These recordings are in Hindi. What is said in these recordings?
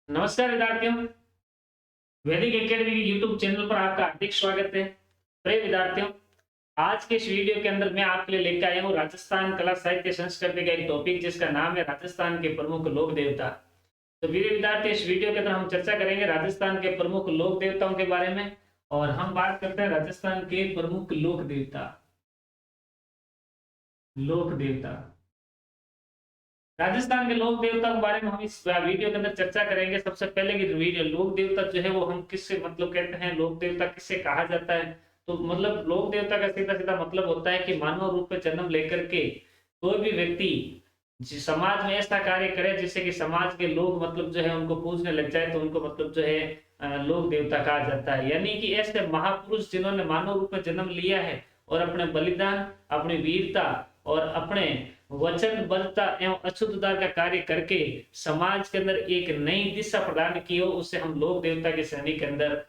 नमस्कार विद्यार्थियों, वैदिक एकेडमी के यूट्यूब चैनल पर आपका हार्दिक स्वागत है। प्रिय विद्यार्थियों, आज के इस वीडियो के अंदर मैं आपके लिए लेकर आया हूँ राजस्थान कला साहित्य संस्कृति का एक टॉपिक जिसका नाम है राजस्थान के प्रमुख लोक देवता। तो प्रिय विद्यार्थी, इस वीडियो के अंदर हम चर्चा करेंगे राजस्थान के प्रमुख लोक देवताओं के बारे में और हम बात करते हैं राजस्थान के प्रमुख लोक देवता। राजस्थान के लोक देवता के बारे में हम इस वीडियो के अंदर चर्चा करेंगे। सबसे पहले की वीडियो लोक देवता जो है वो हम किससे मतलब कहते हैं, लोक देवता किससे कहा जाता है। तो मतलब लोक देवता का सीधा सीधा मतलब होता है कि मानव रूप में जन्म लेकर के कोई भी व्यक्ति समाज में ऐसा कार्य करे जिससे कि समाज के लोग मतलब जो है उनको पूजने लग जाए, तो उनको मतलब जो है लोक देवता कहा जाता है। यानी कि ऐसे महापुरुष जिन्होंने मानव रूप में जन्म लिया है और अपने बलिदान, अपनी वीरता और अपने वचनबद्धता एवं अशुद्धता का कार्य करके समाज के अंदर एक नई दिशा प्रदान की हो, उससे हम लोक देवता की श्रेणी के अंदर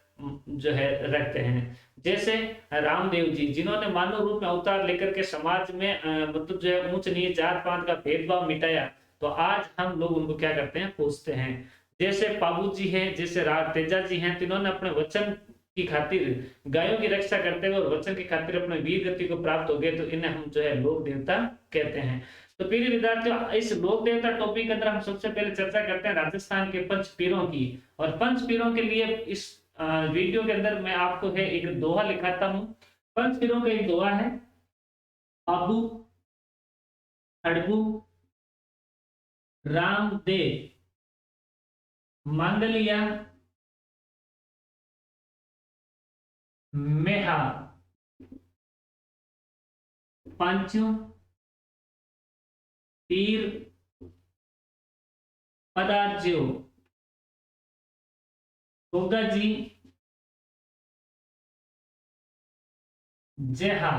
जो है रखते हैं। जैसे रामदेव जी, जिन्होंने मानव रूप में अवतार लेकर के समाज में मतलब जो है ऊंच नीच जात पात का भेदभाव मिटाया, तो आज हम लोग उनको क्या करते हैं, पूछते हैं। जैसे पाबू जी हैं, जैसे तेजा जी हैं, इन्होंने अपने वचन की खातिर गायों की रक्षा करते हुए और वचन की खातिर अपने वीर गति को प्राप्त हो गए, तो इन्हें हम जो है लोक देवता कहते हैं। तो प्रिय विद्यार्थियों, इस लोक देवता टॉपिक के अंदर हम सबसे पहले चर्चा करते हैं राजस्थान के पंच पीरों की। और पंच पीरों के लिए इस वीडियो के अंदर मैं आपको है एक दोहा लिखाता हूँ। पंच पीरों का एक दोहा है, पाबू, हड़बू, रामदेव, मांगलिया, मेहा, पांचों पीर पदार्ज्यो, गोगा जी, जहा।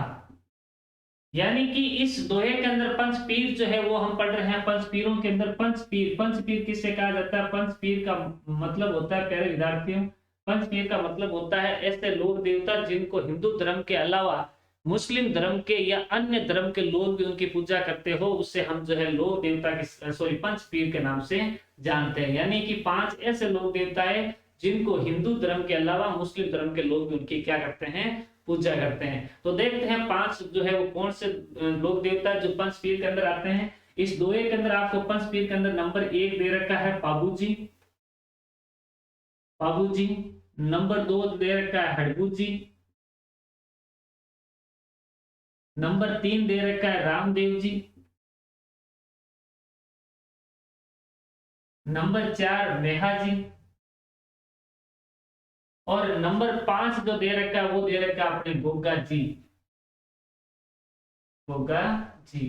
यानी कि इस दोहे के अंदर पंच पीर जो है वो हम पढ़ रहे हैं। पंच पीरों के अंदर पंच पीर किससे कहा जाता है? पंच पीर का मतलब होता है, प्यारे विद्यार्थियों, पंच पीर का मतलब होता है ऐसे लोक देवता जिनको हिंदू धर्म के अलावा मुस्लिम धर्म के या अन्य धर्म के लोग भी उनकी पूजा करते हो, उससे हम जो है लोक देवता के पंच पीर के नाम से जानते हैं। यानी कि 5 ऐसे लोक देवता है जिनको हिंदू धर्म के अलावा मुस्लिम धर्म के लोग भी उनकी क्या करते हैं, पूजा करते हैं। तो देखते हैं 5 जो है वो कौन से लोक देवता जो पंच पीर के अंदर आते हैं। इस दोहे के अंदर आपको पंच पीर के अंदर नंबर 1 दे रखा है पाबू जी, नंबर 2 दे रखा है हड़बू जी, नंबर 3 दे रखा है रामदेव जी, नंबर 4 मेहा जी, और नंबर 5 जो दे रखा है वो दे रखा है अपने गोगा जी, गोगा जी,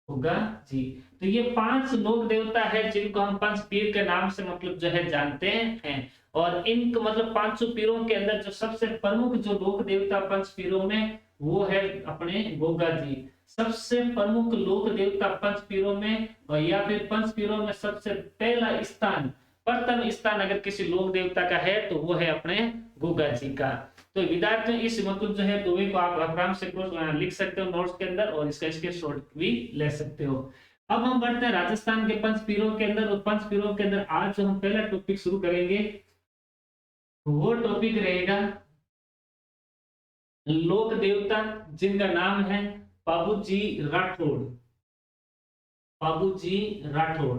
गोगा जी। तो ये 5 लोक देवता है जिनको हम पंच पीर के नाम से मतलब जो है जानते हैं। और इनको मतलब 500 पीरों के अंदर जो सबसे प्रमुख जो लोक देवता पंच पीरों में वो है अपने गोगा जी। सबसे प्रमुख लोक देवता पंच पीरों में, और या फिर पंच पीरों में सबसे पहला स्थान, प्रथम स्थान अगर किसी लोक देवता का है तो वो है अपने गोगा जी का। तो विद्यार्थियों, इस मतलब जो है दोहे को आप आराम से लिख सकते हो नोट्स के अंदर और इसका स्क्रीनशॉट भी ले सकते हो। अब हम बढ़ते हैं राजस्थान के पंच पीरों के अंदर, और पंच पीरों के अंदर आज जो हम पहला टॉपिक शुरू करेंगे वो टॉपिक रहेगा लोक देवता जिनका नाम है पाबूजी राठौड़। पाबूजी राठौड़,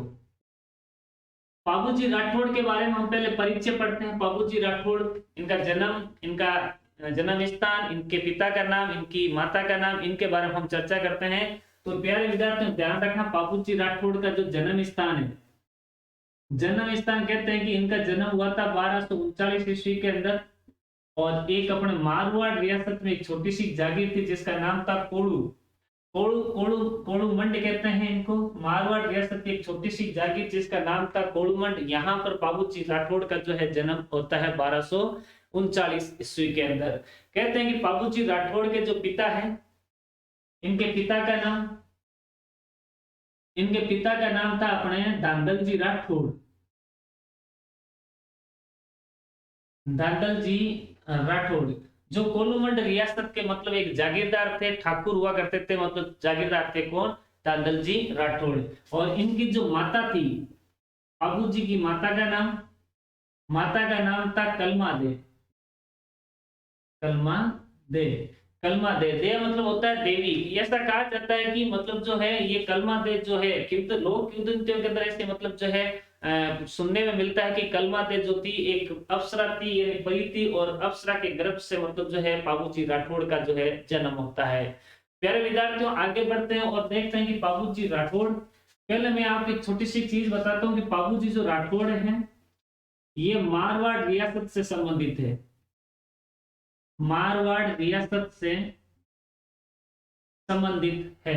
पाबूजी राठौड़ के बारे में हम पहले परिचय पढ़ते हैं। पाबूजी राठौड़, इनका जन्म, इनका जन्म स्थान, इनके पिता का नाम, इनकी माता का नाम, इनके बारे में हम चर्चा करते हैं। तो प्यारे विद्यार्थियों ध्यान रखना, पाबूजी राठौड़ का जो जन्म स्थान है, जन्म स्थान कहते हैं कि इनका जन्म हुआ था 1239 ईस्वी के अंदर, और एक अपने मारवाड़ रियासत में एक छोटी सी जागीर थी जिसका नाम था कोड़ू। कोड़ू कोड़ू कोड़ूमंड कहते हैं इनको। मारवाड़ रियासत की एक छोटी सी जागीर जिसका नाम था कोड़ूमंड, यहाँ पर पाबूजी राठौड़ का जो है जन्म होता है 1239 ईस्वी के अंदर। कहते हैं कि पाबूजी राठौड़ के जो पिता है, इनके पिता का नाम, इनके पिता का नाम था अपने धांधल जी राठौड़। धांधल जी राठौड़ जो कोलूमंड रियासत के मतलब एक जागीरदार थे, ठाकुर हुआ करते थे, मतलब जागीरदार थे। कौन? धांधल जी राठौड़। और इनकी जो माता थी पाबू जी की माता का नाम था कलमा दे। कलमा दे। कलमा दे, दे मतलब होता है देवी। ऐसा कहा जाता है कि मतलब जो है ये कलमा दे जो है, क्योंकि लोग किंवदंतियों के अंदर ऐसे मतलब जो है सुनने में मिलता है कि कलमा दे जो थी एक अप्सरा थी, यानी परी थी, और अप्सरा के गर्भ से मतलब जो है बाबूजी राठौड़ का जो है जन्म होता है। प्यारे विद्यार्थियों, आगे बढ़ते हैं और देखते हैं कि बाबूजी राठौड़। पहले मैं आपको एक छोटी सी चीज बताता हूँ कि बाबूजी जो राठौड़ हैं ये मारवाड़ रियासत से संबंधित है। मारवाड़ रियासत से संबंधित है।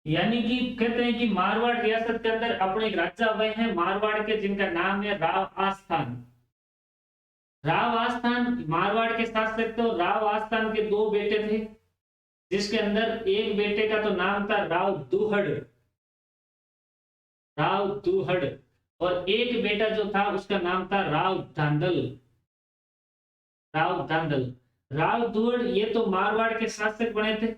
यानी कि कहते हैं कि मारवाड़ रियासत के अंदर अपने एक राजा हुए हैं मारवाड़ के, जिनका नाम है राव आस्थान। राव आस्थान मारवाड़ के शासक थे और राव आस्थान के दो बेटे थे, जिसके अंदर एक बेटे का तो नाम था राव दुहड़। राव दुहड़। और एक बेटा जो था उसका नाम था राव धांधल। राव धांधल। राव दुहड़ ये तो मारवाड़ के शासक बने थे,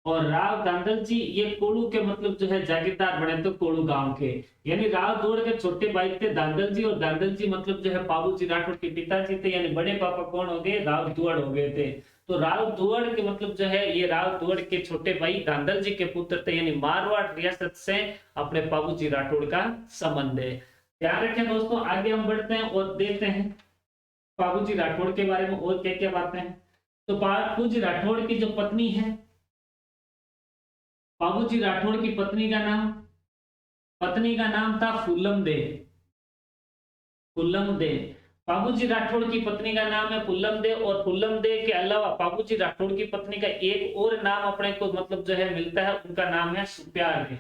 और राव दांदल जी ये कोड़ू के मतलब जो है जागीरदार बने थे, कोड़ू गांव के। यानी राव दुहड़ के छोटे भाई थे दांदल जी, और दांदल जी मतलब जो है बाबूजी राठौड़ के पिताजी थे, यानी बड़े पापा कौन हो गए, राव दुहड़ हो गए थे। तो राव दुहड़ के मतलब जो है ये राव दुहड़ के छोटे भाई दांदल जी के पुत्र थे, यानी मारवाड़ रियासत से अपने बाबूजी राठौड़ का संबंध है। ध्यान रखें दोस्तों, आगे हम बढ़ते हैं और देखते हैं बाबूजी राठौड़ के बारे में और क्या क्या बातें हैं। तो बाबूजी राठौड़ की जो पत्नी है, बाबूजी राठौड़ की पत्नी का नाम था फूलम दे। फूलम दे। बाबूजी राठौड़ की पत्नी का नाम है फूलम दे, और फूलम दे के अलावा बाबूजी राठौड़ की पत्नी का एक और नाम अपने को मतलब जो है मिलता है, उनका नाम है सुप्यार दे।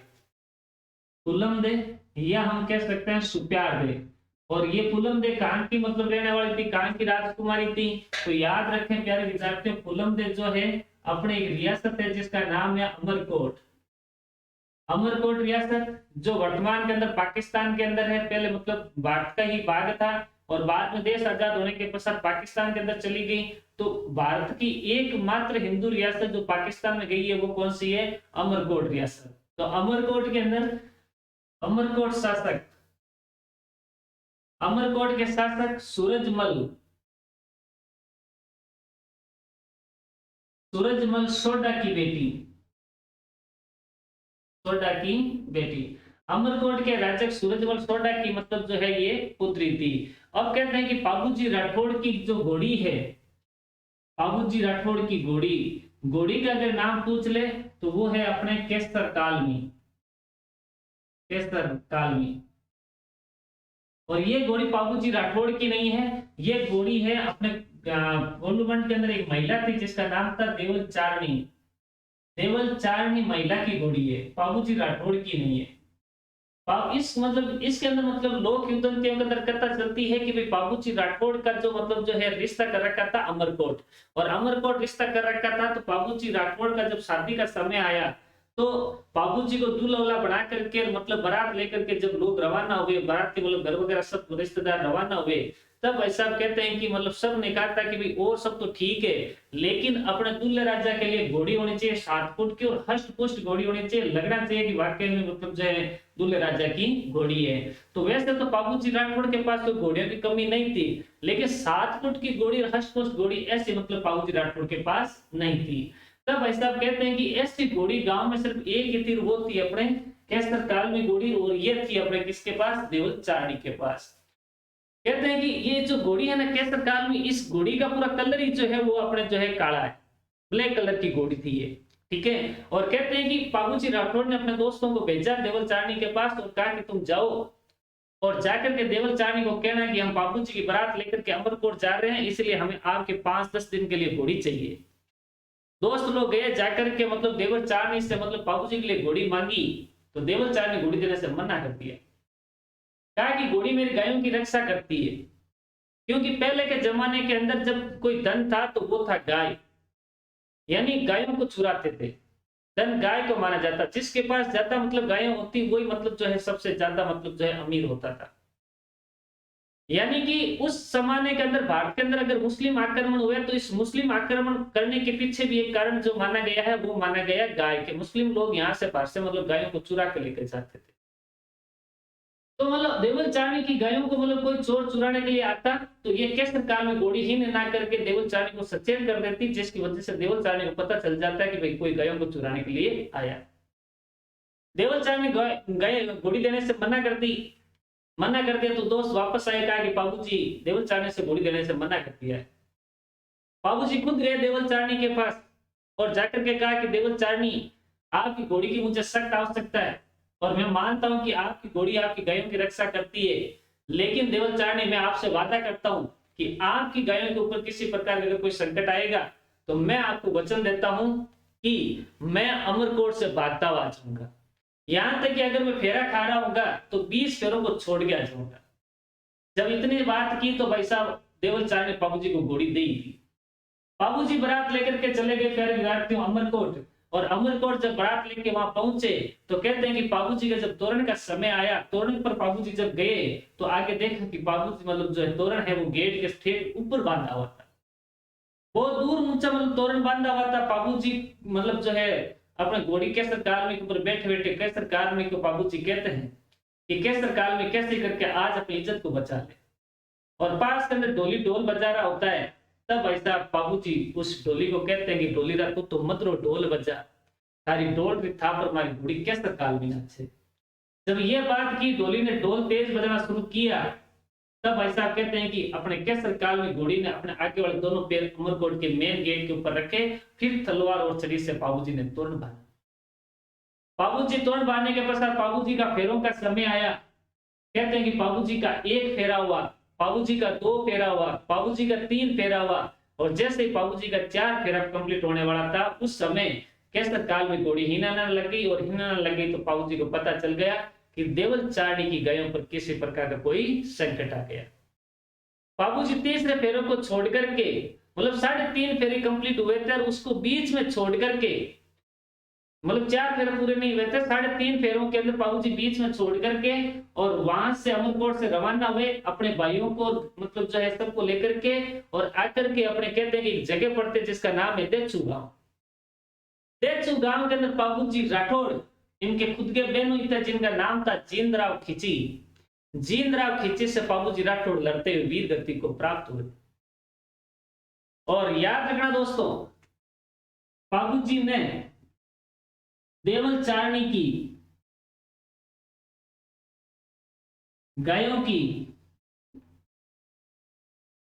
फूलम दे या हम कह सकते हैं सुप्यार दे। और ये फूलम दे कहां की मतलब रहने वाली थी, कहां की राजकुमारी थी। तो याद रखें प्यारे विद्यार्थियों, फूलम दे जो है अपने एक रियासत है जिसका नाम है अमरकोट। अमरकोट रियासत जो वर्तमान के अंदर पाकिस्तान के अंदर है, पहले मतलब भारत का ही भाग था, और बाद में देश आजाद होने के पश्चात पाकिस्तान के अंदर चली गई। तो भारत की एकमात्र हिंदू रियासत जो पाकिस्तान में गई है वो कौन सी है, अमरकोट रियासत। तो अमरकोट के अंदर अमरकोट शासक अमरकोट के शासक सूरजमल सोडा की बेटी। सोडा की बेटी। अमरकोट के राजक सूरजमल सोडा की मतलब जो है ये पुत्री थी। अब कहते हैं कि बाबूजी राठौड़ की जो घोड़ी है, बाबूजी राठौड़ की घोड़ी, घोड़ी का अगर नाम पूछ ले तो वो है अपने केसर कालमी। केसर कालमी। और ये घोड़ी बाबूजी राठौड़ की नहीं है, ये घोड़ी है अपने गोलुमंड के अंदर एक महिला थी जिसका नाम था देवल चारणी। देवल चारणी महिला की घोड़ी है, बाबूजी राठौड़ की नहीं है। इस मतलब इसके अंदर मतलब लोक युद्धंतियों के अंदर कथा चलती है कि भाई बाबूजी राठौड़ का जो मतलब जो है रिश्ता कर रखा था अमरकोट, और अमरकोट रिश्ता कर रखा था। तो बाबूजी राठौड़ का जब शादी का समय आया तो बाबूजी को दूल्हा बना करके मतलब बारात लेकर के जब लोग रवाना हुए, बारात के मतलब घर वगैरह सब रिश्तेदार रवाना हुए, तब ऐसा कहते हैं कि मतलब सब ने कहा था कि भाई और सब तो ठीक है, लेकिन अपने दूल्हे राजा के लिए घोड़ी होनी चाहिए 7 फुट की, और हष्ट पुष्ट घोड़ी होनी चाहिए, लगना चाहिए कि वाकई में मतलब जो है दूल्हे राजा की घोड़ी है। तो वैसे तो बाबूजी राठौड़ के पास तो घोड़ियों की कमी नहीं थी, लेकिन 7 फुट की घोड़ी और हष्ट पुष्ट घोड़ी ऐसी मतलब बाबूजी राठौड़ के पास नहीं थी। तब भाई साहब कहते हैं कि ऐसी घोड़ी गांव में सिर्फ एक ही थी, वो थी अपने केसर काल में घोड़ी, और ये थी अपने किसके पास, देवल चारणी के पास। कहते हैं कि ये जो घोड़ी है ना केसर काल में, इस घोड़ी का पूरा कलर ही जो है वो अपने जो है काला है, ब्लैक कलर की घोड़ी थी ये, ठीक है। और कहते हैं कि बाबूजी राठौड़ ने अपने दोस्तों को भेजा देवल चारणी के पास और कहा कि तुम जाओ और जाकर के देवल चारणी को कहना कि हम बाबूजी की बारात लेकर के अमरकोट जा रहे हैं, इसलिए हमें आपके 5-10 दिन के लिए घोड़ी चाहिए। दोस्त लोग गए, जाकर के मतलब देवल चारणी से मतलब बाबूजी के लिए घोड़ी मांगी, तो देवल चारणी घोड़ी देने से मना कर दिया। कहा कि घोड़ी मेरी गायों की रक्षा करती है, क्योंकि पहले के जमाने के अंदर जब कोई धन था तो वो था गाय, यानी गायों को चुराते थे, धन गाय को माना जाता, जिसके पास ज्यादा मतलब गायें होती वही मतलब जो है सबसे ज्यादा मतलब जो है अमीर होता था। यानी कि उस जमाने के अंदर भारत के अंदर अगर मुस्लिम आक्रमण हुए तो इस मुस्लिम आक्रमण करने के पीछे भी एक कारण जो माना गया है वो माना गया गाय के, मुस्लिम लोग यहाँ से बाहर से मतलब गायों को चुरा के लेकर जाते थे। तो मतलब देवल चारणी की गायों को मतलब कोई चोर चुराने के लिए आता तो ये केसर काल में घोड़ी ही ना करके देवल चारणी को सचेत कर देती, जिसकी वजह से देवल चारणी को पता चल जाता है कि भाई कोई गायों को चुराने के लिए आया। देवल चारणी गाय घोड़ी देने से मना कर दी, मना कर दिया तो दोस्त वापस आए, कहा कि बाबूजी देवल चारणी से घोड़ी देने से मना कर दिया है। बाबूजी खुद गए देवल चारणी के पास और जाकर के कहा कि देवल चारणी, आपकी घोड़ी की मुझे सख्त आवश्यकता है और मैं मानता हूं कि आपकी घोड़ी आपकी गायों की रक्षा करती है, लेकिन देवल चारणी मैं आपसे वादा करता हूं कि आपकी गायों के ऊपर किसी प्रकार का कोई संकट आएगा तो मैं आपको वचन देता हूं कि मैं अमरकोट से भागता हुआ आ जाऊंगा, यहां तक कि अगर मैं फेरा खा रहा हूँ तो 20 फेरों को छोड़ के आ जाऊंगा। जब इतनी बात की तो भाई साहब देवल चारणी ने बाबूजी को घोड़ी दे दी। बाबूजी बारात लेकर के चले गए प्यारे विद्यार्थियों अमरकोट, और अमरकोट जब बारात लेके वहां पहुंचे तो कहते हैं कि बाबूजी का जब तोरण का समय आया, तोरण पर बाबूजी जब गए तो आगे देखा कि बाबूजी मतलब जो है तोरण है वो गेट के ठीक ऊपर बांधा हुआ था, बहुत दूर ऊंचा मतलब तोरण बांधा हुआ था। बाबूजी मतलब जो है अपने घोड़ी केसर कार्मिक ऊपर बैठे बैठे केसर कार्मिक को बाबूजी कहते हैं कि केसर कार्मिक कैसे करके आज अपनी इज्जत को बचा ले, और पास के अंदर ढोली ढोल बजा रहा होता है। तब ऐसा बाबूजी उस ढोली को कहते हैं कि ढोली रखो तो मत रो ढोल बजा, तारी ढोल की था पर हमारी घोड़ी केसर काल में नाचे। जब ये बात की ढोली ने ढोल तेज बजाना शुरू किया, तब ऐसा कहते हैं कि अपने केसर काल में घोड़ी ने अपने आगे वाले दोनों पैर अमरकोट के मेन गेट के ऊपर रखे, फिर तलवार और छड़ी से बाबूजी ने तोरण बांधा। बाबूजी तोरण बांधने के पश्चात बाबूजी का फेरों का समय आया। कहते हैं कि बाबूजी का 1 फेरा हुआ, बाबूजी का 2 फेरा हुआ, बाबूजी का 3 फेरा हुआ, और जैसे ही बाबूजी का 4 फेरा कंप्लीट होने वाला था उस समय केसर काल में घोड़ी हिलाने लगी, और हिलाने लगी तो बाबूजी को पता चल गया कि देवल चारणी की गायों पर किसी प्रकार का कोई संकट आ गया। बाबूजी तीसरे फेरों को छोड़ करके मतलब 3.5 फेरे कंप्लीट हुए थे और उसको बीच में छोड़ करके मतलब 4 फेरे पूरे नहीं हुए थे, 3.5 फेरों के अंदर बाबूजी बीच में छोड़ करके और वहां से अमरकोट से रवाना हुए अपने भाइयों को मतलब जो है सबको लेकर के, और आकर के अपने कहते हैं कि एक जगह पड़ते जिसका नाम है देचू गांव। देचू गांव के अंदर बाबूजी राठौड़ इनके खुद के बहनोई थे जिनका नाम था जींदराव खिची। जींदराव खिची से बाबूजी राठौड़ लड़ते हुए वीर गति को प्राप्त हुए। और याद रखना दोस्तों, बाबूजी ने देवल चारणी की गायों की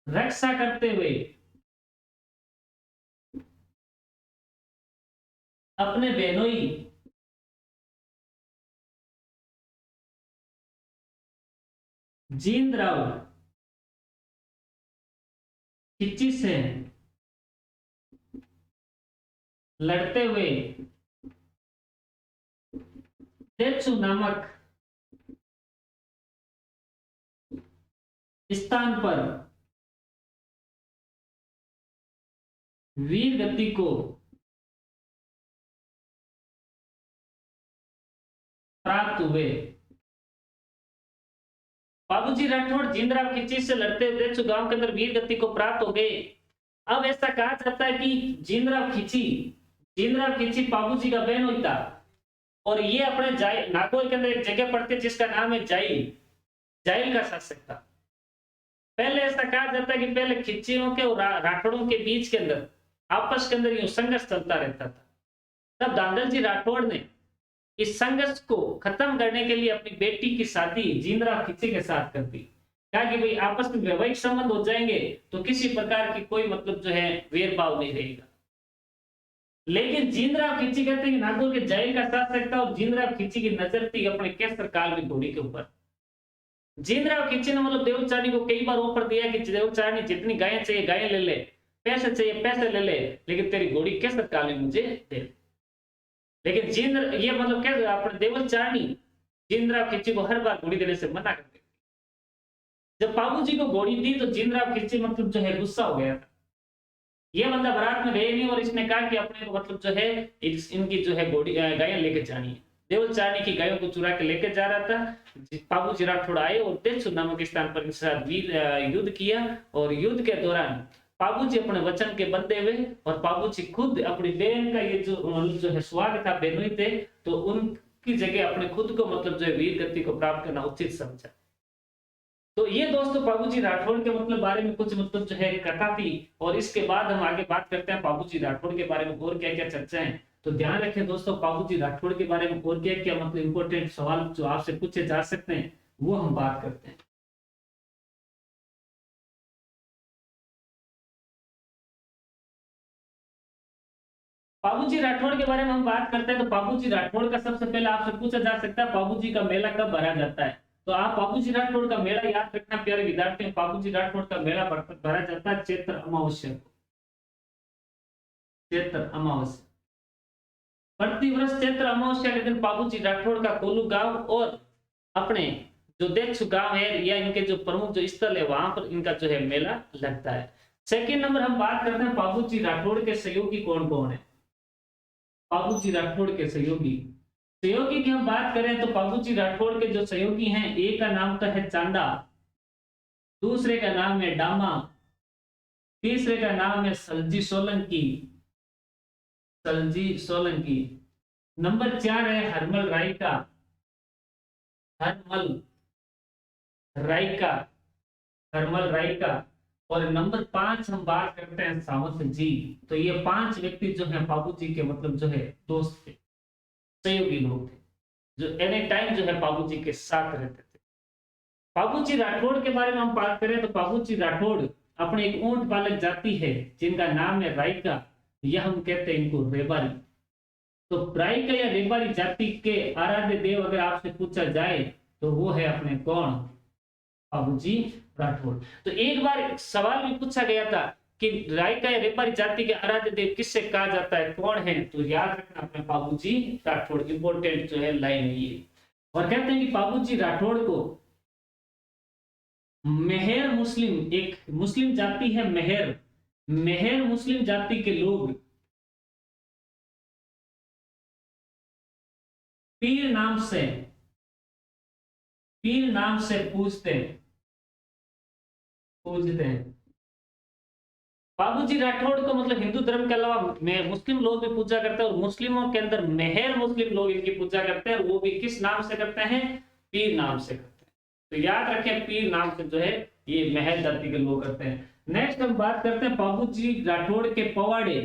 रक्षा करते हुए अपने बहनोई जींदराव खिची से लड़ते हुए देचू नामक स्थान पर वीर गति को प्राप्त हुए। बाबूजी राठौड़ जींदराव खिची से लड़ते हुए देचू गांव के अंदर वीर गति को प्राप्त हो गए। अब ऐसा कहा जाता है कि जींदराव खिची बाबूजी का बहन होता, और ये अपने नागौर के अंदर एक जगह पड़ती है जिसका नाम है जाइल का शासक था। पहले ऐसा कहा जाता है कि पहले खिच्चियों के और राठौड़ों के बीच के अंदर आपस के अंदर यूं संघर्ष चलता रहता था। तब धांधल जी राठौड़ ने इस संघर्ष को खत्म करने के लिए अपनी बेटी की शादी जींदराव खिची के साथ कर दी। कहा कि भाई आपस में वैवाहिक संबंध हो जाएंगे तो किसी प्रकार की कोई मतलब जो है भेदभाव नहीं रहेगा। लेकिन जींदराव खिची कहते हैं नागौर के जाइल का शासक था और जींदराव खिची की नजर थी अपने केसर काल में घोड़ी के ऊपर। जींदराव खिची ने मतलब देवल चारणी को कई बार ऑफर दिया कि देवल चारणी जितनी गायें चाहिए गायें ले ले, पैसे चाहिए पैसे ले ले, लेकिन तेरी घोड़ी केसर काल में मुझे दे। लेकिन ये मतलब क्या अपने देवल चारणी जींदराव खिची को हर बार घोड़ी देने से मना कर देती। जब बाबूजी को घोड़ी दी तो जींदराव खिची मतलब जो है गुस्सा हो गया था। ये बंदा बारात में गए नहीं और इसने कहा कि अपने को मतलब जो है इनकी जो है घोड़ी गायें लेके जानी है। देवल चारणी की गायों को चुरा के लेके जा रहा था। बाबूजी राठौड़ आए और देचू नामक स्थान पर इनके साथ युद्ध किया, और युद्ध के दौरान बाबूजी अपने वचन के बंधे हुए और बाबूजी खुद अपनी बहन का ये जो है सुहाग था बहनोई थे तो उन की जगह अपने खुद को मतलब जो है वीर गति को प्राप्त करना उचित समझा। तो ये दोस्तों बाबूजी राठौड़ के मतलब बारे में कुछ मतलब जो है कथा थी। और इसके बाद हम आगे बात करते हैं बाबूजी राठौड़ के बारे में और क्या क्या चर्चा है। तो ध्यान रखें दोस्तों, बाबूजी राठौड़ के बारे में और क्या क्या मतलब इंपॉर्टेंट सवाल जो आपसे पूछे जा सकते हैं वो हम बात करते हैं। बाबूजी राठौड़ के बारे में हम बात करते हैं तो बाबूजी राठौड़ का सबसे पहले आपसे पूछा जा सकता है बाबूजी का मेला कब भरा जाता है। तो आप बाबूजी राठौड़ का मेला याद रखना प्यारे विद्यार्थियों, बाबूजी राठौड़ का मेला भरा जाता है चैत्र अमावस्या को। चैत्र अमावस्या, प्रतिवर्ष चैत्र अमावस्या के दिन बाबूजी राठौड़ का कोल्लू गांव और अपने जो देक्षु गांव है या इनके जो प्रमुख जो स्थल है वहां पर इनका जो है मेला लगता है। सेकंड नंबर हम बात करते हैं बाबूजी राठौड़ के सहयोगी कौन कौन है। बाबूजी राठौड़ के सहयोगी सहयोगी की हम बात करें तो बाबूजी राठौड़ के जो सहयोगी हैं, एक का नाम तो है चांदा, दूसरे का नाम है डामा, तीसरे का नाम है सलजी सोलंकी, सलजी सोलंकी। नंबर 4 है हरमल रायका, हरमल रायका, हरमल रायका। और नंबर 5 हम बात करते हैं सावंत जी। तो ये 5 व्यक्ति जो है बाबूजी के मतलब जो है दोस्त थे, सहयोगी लोग थे, जो एनी टाइम जो है बाबूजी के साथ रहते थे। बाबूजी राठौड़ के बारे में हम बात करें तो बाबूजी राठौड़ अपने एक ऊंट पालक जाति है जिनका नाम है रायका, या हम कहते हैं इनको रेबारी। तो रायका या रेबारी जाति के आराध्य देव अगर आपसे पूछा जाए तो वो है अपने कौन, बाबूजी राठौड़। तो एक बार सवाल भी पूछा गया था कि रायका या रेबारी जाति के आराध्य देव किससे कहा जाता है, कौन है, तो याद रखना अपने बाबूजी राठौड़। इंपॉर्टेंट जो है लाइन है ये। और कहते हैं कि बाबूजी राठौड़ को मेहर मुस्लिम, एक मुस्लिम जाति है मेहर, मेहर मुस्लिम जाति के लोग पीर नाम से, पीर नाम से पूजते हैं। बाबूजी राठौड़ को मतलब हिंदू धर्म के अलावा में मुस्लिम लोग भी पूजा करते हैं और मुस्लिमों के अंदर मेहर मुस्लिम लोग इनकी पूजा करते हैं और वो भी किस नाम से करते हैं, पीर नाम से करते हैं। तो याद रखें पीर नाम से जो है ये मेहर जाति के लोग करते हैं। नेक्स्ट हम बात करते हैं बाबूजी राठौड़ के पवाड़े।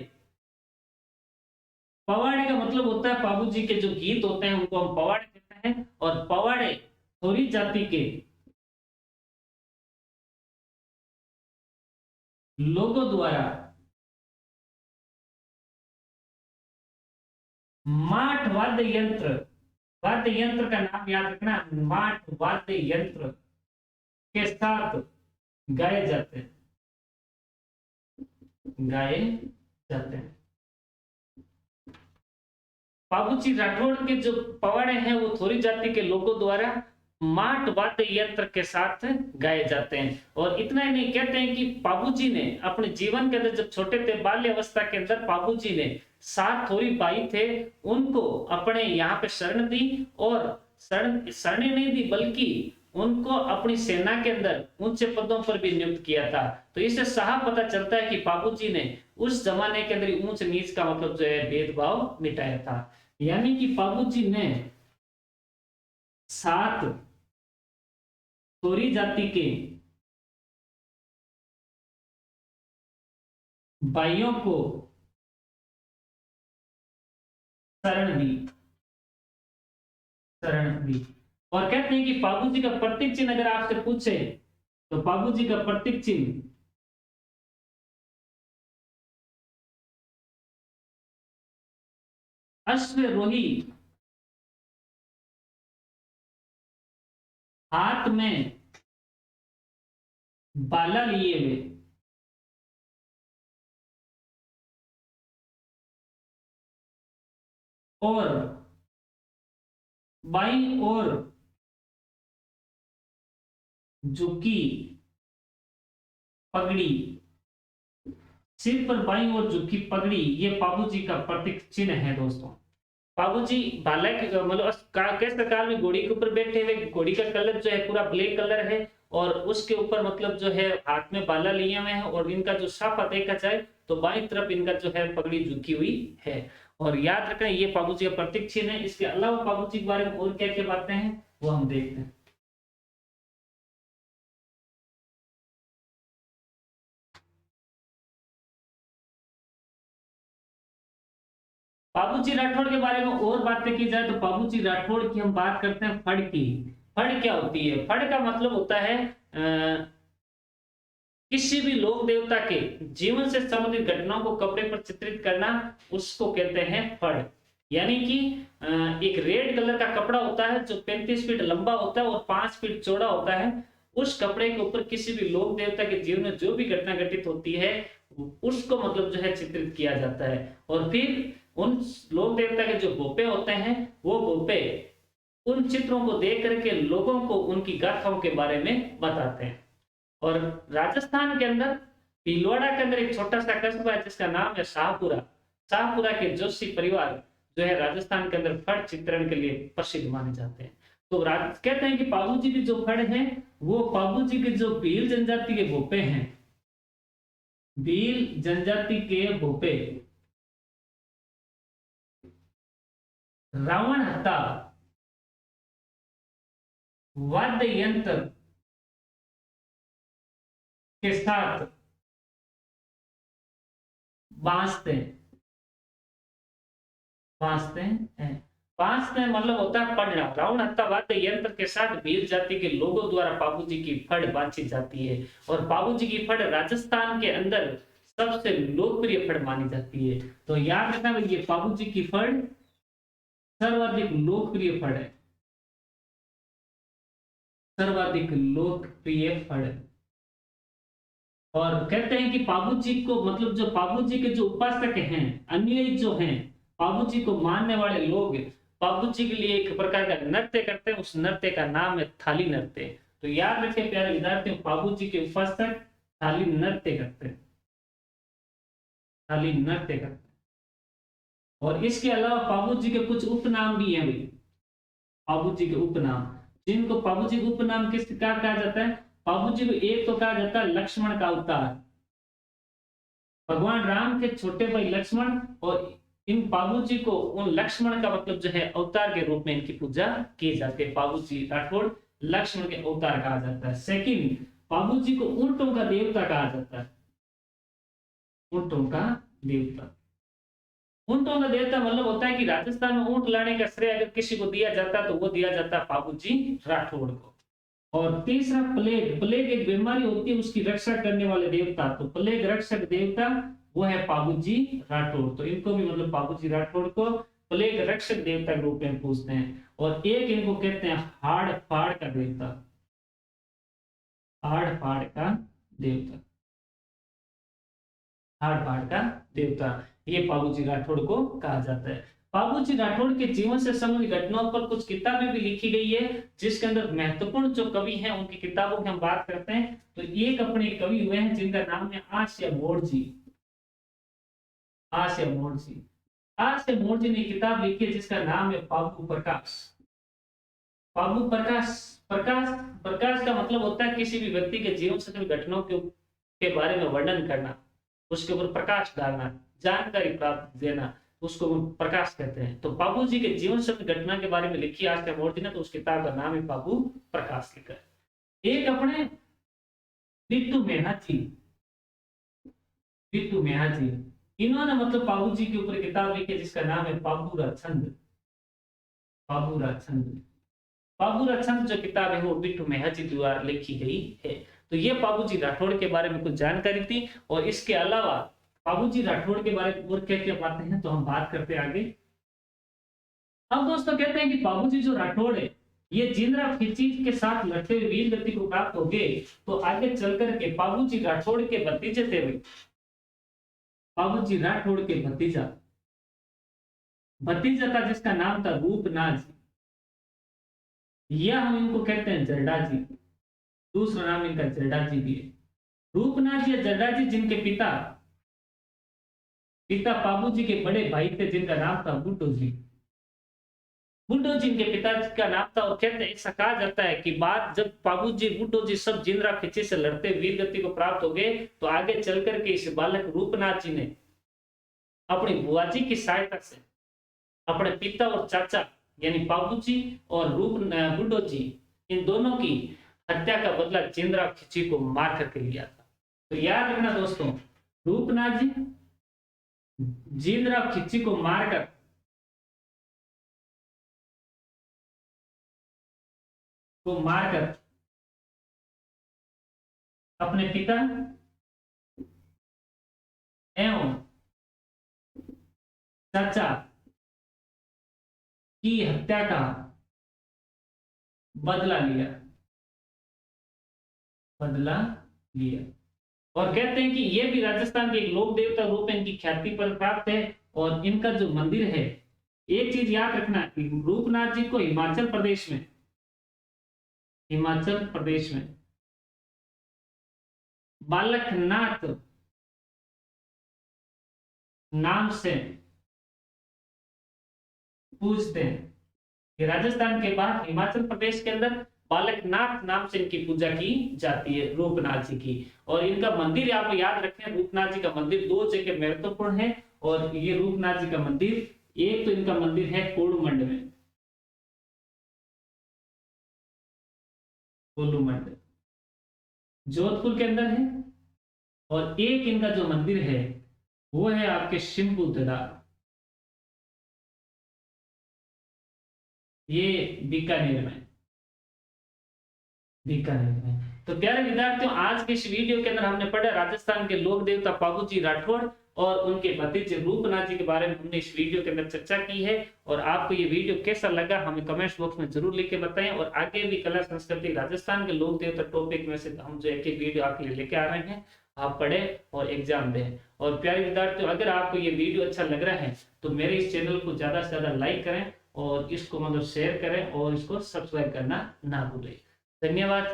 पवाड़े का मतलब होता है बाबूजी के जो गीत होते हैं उनको हम पवाड़े कहते हैं। और पवाड़े थोड़ी जाति के लोगों द्वारा माठ वाद्य यंत्र, वाद्य यंत्र का नाम याद रखना, माठ वाद्य यंत्र के साथ गाए जाते हैं, गाए जाते हैं। बाबूजी राठौड़ के जो पवाड़े हैं वो थोड़ी जाति के लोगों द्वारा माठ वाद्य यंत्र के साथ गाए जाते हैं। और इतना ही नहीं, कहते हैं कि बाबूजी ने अपने जीवन के अंदर जब छोटे थे बाल्य अवस्था के अंदर बाबूजी ने 7 थोड़ी भाई थे उनको अपने यहाँ पे शरण दी और शरण नहीं दी बल्कि उनको अपनी सेना के अंदर ऊंचे पदों पर भी नियुक्त किया था। तो इससे साफ पता चलता है कि बाबूजी ने उस जमाने के अंदर ऊंच नीच का मतलब जो है भेदभाव मिटाया था। यानी कि बाबूजी ने 7 थोड़ी जाति के भाइयों को शरण दी, शरण दी। और कहते हैं कि बाबूजी का प्रतीक चिन्ह अगर आपसे पूछे तो बाबूजी का प्रतीक चिन्ह अश्वरोही, हाथ में बाला लिए हुए, और बाईं ओर झुकी पगड़ी, सिर पर बाईं ओर झुकी पगड़ी, ये बाबूजी का प्रतीक चिन्ह है दोस्तों। बाबूजी बालक मतलब कैसे काल में घोड़ी के ऊपर बैठे हुए, घोड़ी का कलर जो है पूरा ब्लैक कलर है और उसके ऊपर मतलब जो है हाथ में बाला लिए हुए हैं और इनका जो साफा देखा जाए तो बाईं तरफ इनका जो है पगड़ी झुकी हुई है। और याद रखना ये पाबू जी का प्रतीक चिन्ह है। इसके अलावा पाबू जी के बारे में और क्या क्या बातें हैं वो हम देखते हैं। बाबूजी राठौड़ के बारे में और बातें की जाए तो बाबूजी राठौड़ की हम बात करते हैं फड़ की। फड़ क्या होती है? फड़ का मतलब होता है किसी भी लोक देवता के जीवन से संबंधित घटनाओं को कपड़े पर चित्रित करना, उसको कहते हैं फड़। यानी कि एक रेड कलर का कपड़ा होता है जो 35 फीट लंबा होता है और 5 फीट चौड़ा होता है। उस कपड़े के ऊपर किसी भी लोक देवता के जीवन में जो भी घटना घटित होती है उसको मतलब जो है चित्रित किया जाता है। और फिर उन लोक देवता के जो भोपे होते हैं वो भोपे उन चित्रों को देख करके लोगों को उनकी गाथाओं के बारे में बताते हैं। और राजस्थान के अंदर भीलवाड़ा के अंदर एक छोटा सा कस्बा है जिसका नाम है शाहपुरा। शाहपुरा के जोशी परिवार जो है राजस्थान के अंदर फड़ चित्रण के लिए प्रसिद्ध माने जाते हैं। तो कहते हैं कि पाबूजी के जो फड़ हैं वो पाबूजी के जो भील जनजाति के भोपे हैं, भील जनजाति के भोपे रावण हत्ता वाद्य यंत्र के साथ बांसते हैं। बांसते मतलब होता है पढ़ना। रावण हत्ता वाद्य यंत्र के साथ भील जाति के लोगों द्वारा बाबूजी की फड़ बांची जाती है। और बाबूजी की फड़ राजस्थान के अंदर सबसे लोकप्रिय फड़ मानी जाती है। तो याद रखना ये बाबूजी की फड़ सर्वाधिक लोकप्रिय फड़ है, सर्वाधिक लोकप्रिय फड़। और कहते हैं कि बाबूजी को मतलब जो बाबूजी के जो उपासक हैं, अनुयायी जो हैं, बाबूजी को मानने वाले लोग बाबूजी के लिए एक प्रकार का नृत्य करते हैं। उस नृत्य का नाम है थाली नृत्य। तो याद रखें प्यारे विद्यार्थियों, बाबूजी के उपासक थाली नृत्य करते हैं, थाली नृत्य करते हैं। और इसके अलावा बाबूजी के कुछ उपनाम भी हैं भाई, बाबूजी के उपनाम, जिनको बाबूजी के उपनाम किस क्या कहा जाता है? बाबूजी को एक तो कहा जाता है लक्ष्मण का अवतार, भगवान राम के छोटे भाई लक्ष्मण। और इन बाबूजी को उन लक्ष्मण का मतलब जो है अवतार के रूप में इनकी पूजा की जाती है। बाबूजी राठौड़ लक्ष्मण के अवतार कहा जाता है। सेकंड, बाबूजी को ऊंटों का देवता कहा जाता है, ऊंटों का देवता। ऊंटों का देवता मतलब होता है कि राजस्थान में ऊंट लाने का श्रेय अगर किसी को दिया जाता तो वो दिया जाता बाबूजी राठौड़ को। और तीसरा प्लेग, प्लेग एक बीमारी होती है उसकी रक्षा करने वाले देवता, तो प्लेग रक्षक देवता वो है बाबूजी राठौड़। तो इनको भी मतलब बाबूजी राठौड़ को प्लेग रक्षक देवता के रूप में पूछते हैं। और एक इनको कहते हैं हाड़ फाड़ का देवता, हाड़ फाड़ का देवता, हाड़ फाड़ का देवता, ये बाबूजी राठौड़ को कहा जाता है। बाबूजी राठौड़ के जीवन से संबंधित घटनाओं पर कुछ किताबें भी लिखी गई है जिसके अंदर महत्वपूर्ण जो कवि हैं उनकी किताबों की हम बात करते हैं। तो एक अपने कवि हुए हैं जिनका नाम है आस्य मोड़जी। आस्य मोड़जी, आस्य मोड़जी ने किताब लिखी है जिसका नाम है बाबू प्रकाश। बाबू प्रकाश, प्रकाश प्रकाश का मतलब होता है किसी भी व्यक्ति के जीवन से संबंधित घटनाओं के बारे में वर्णन करना, उसके ऊपर प्रकाश डालना, जानकारी प्राप्त देना, उसको प्रकाश कहते हैं। तो बाबूजी के जीवन से घटना के बारे में लिखी आस्य मोड़जी ने, तो उस किताब का नाम है बाबू प्रकाश लिखा। एक अपने बिट्टू मेहना जी, बिट्टू मेहना जी, इन्होंने मतलब बाबूजी के ऊपर किताब लिखी जिसका नाम है बाबूरा छंद। बाबूरा छंद, बाबूरा छंद जो किताब है वो बिट्टू मेहना जी द्वारा लिखी गई है। तो ये बाबूजी राठौड़ के बारे में कुछ जानकारी थी। और इसके अलावा बाबूजी राठौड़ के बारे में और क्या क्या बातें हैं तो हम बात करते हैं आगे। अब दोस्तों कहते हैं कि बाबूजी जो राठौड़ है ये जिंदरा खिची के साथ लड़ते हुए वीर गति को प्राप्त हो गए। तो आगे चल करके बाबूजी राठौड़ के भतीजे थे भाई, बाबूजी राठौड़ के भतीजा, भतीजा था जिसका नाम था रूपनाथ, या हम इनको कहते हैं जरडा जी, दूसरा नाम इनका जरडा जी भी है। रूपनाथ जी या जरडा जी जिनके पिता बाबूजी के बड़े भाई थे जिनका नाम था बुड्ढो जी। बुड्ढो जी इनके पिताजी का नाम था। और कहते हैं ऐसा कहा जाता है कि बात जब बाबूजी बुड्ढो जी सब जिंदरा खिची से लड़ते वीर गति को प्राप्त हो गए तो आगे चल करके इस बालक रूपनाथ जी ने अपनी बुआ जी की सहायता से अपने पिता और चाचा यानी बाबूजी और बुड्ढो जी, इन दोनों की हत्या का बदला जिंदराव खिची को मार करके लिया था। तो याद रखना दोस्तों, रूपनाथ जी जिंदराव खिची को मारकर अपने पिता एवं चाचा की हत्या का बदला लिया और कहते हैं कि ये भी राजस्थान के एक लोक देवता रूप में इनकी ख्याति पर प्राप्त है। और इनका जो मंदिर है, एक चीज याद रखना, रूपनाथ जी को हिमाचल प्रदेश में बालकनाथ नाम से पूजते हैं। ये राजस्थान के बाद हिमाचल प्रदेश के अंदर बालकनाथ नाम से इनकी पूजा की जाती है रूपनाथ जी की। और इनका मंदिर आप याद रखें, रूपनाथ जी का मंदिर दो जगह महत्वपूर्ण है। और ये रूपनाथ जी का मंदिर, एक तो इनका मंदिर है कोलूमंड में, जोधपुर के अंदर है। और एक इनका जो मंदिर है वो है आपके शिम्बुदड़ा, ये बीकानेर में। तो प्यारे विद्यार्थियों, आज के इस वीडियो के अंदर हमने पढ़ा राजस्थान के लोक देवता पाबूजी राठौड़ और उनके भतीजे रूपनाथ जी के बारे में हमने इस वीडियो के अंदर चर्चा की है। और आपको ये वीडियो कैसा लगा हमें कमेंट्स बॉक्स में जरूर लिख के बताएं। और आगे भी कला संस्कृति राजस्थान के लोक देवता टॉपिक में से हम जो एक वीडियो आपके लिए लेके आ रहे हैं, आप पढ़े और एग्जाम दें। और प्यारे विद्यार्थियों, अगर आपको ये वीडियो अच्छा लग रहा है तो मेरे इस चैनल को ज्यादा से ज्यादा लाइक करें और इसको शेयर करें और इसको सब्सक्राइब करना ना भूलें। धन्यवाद।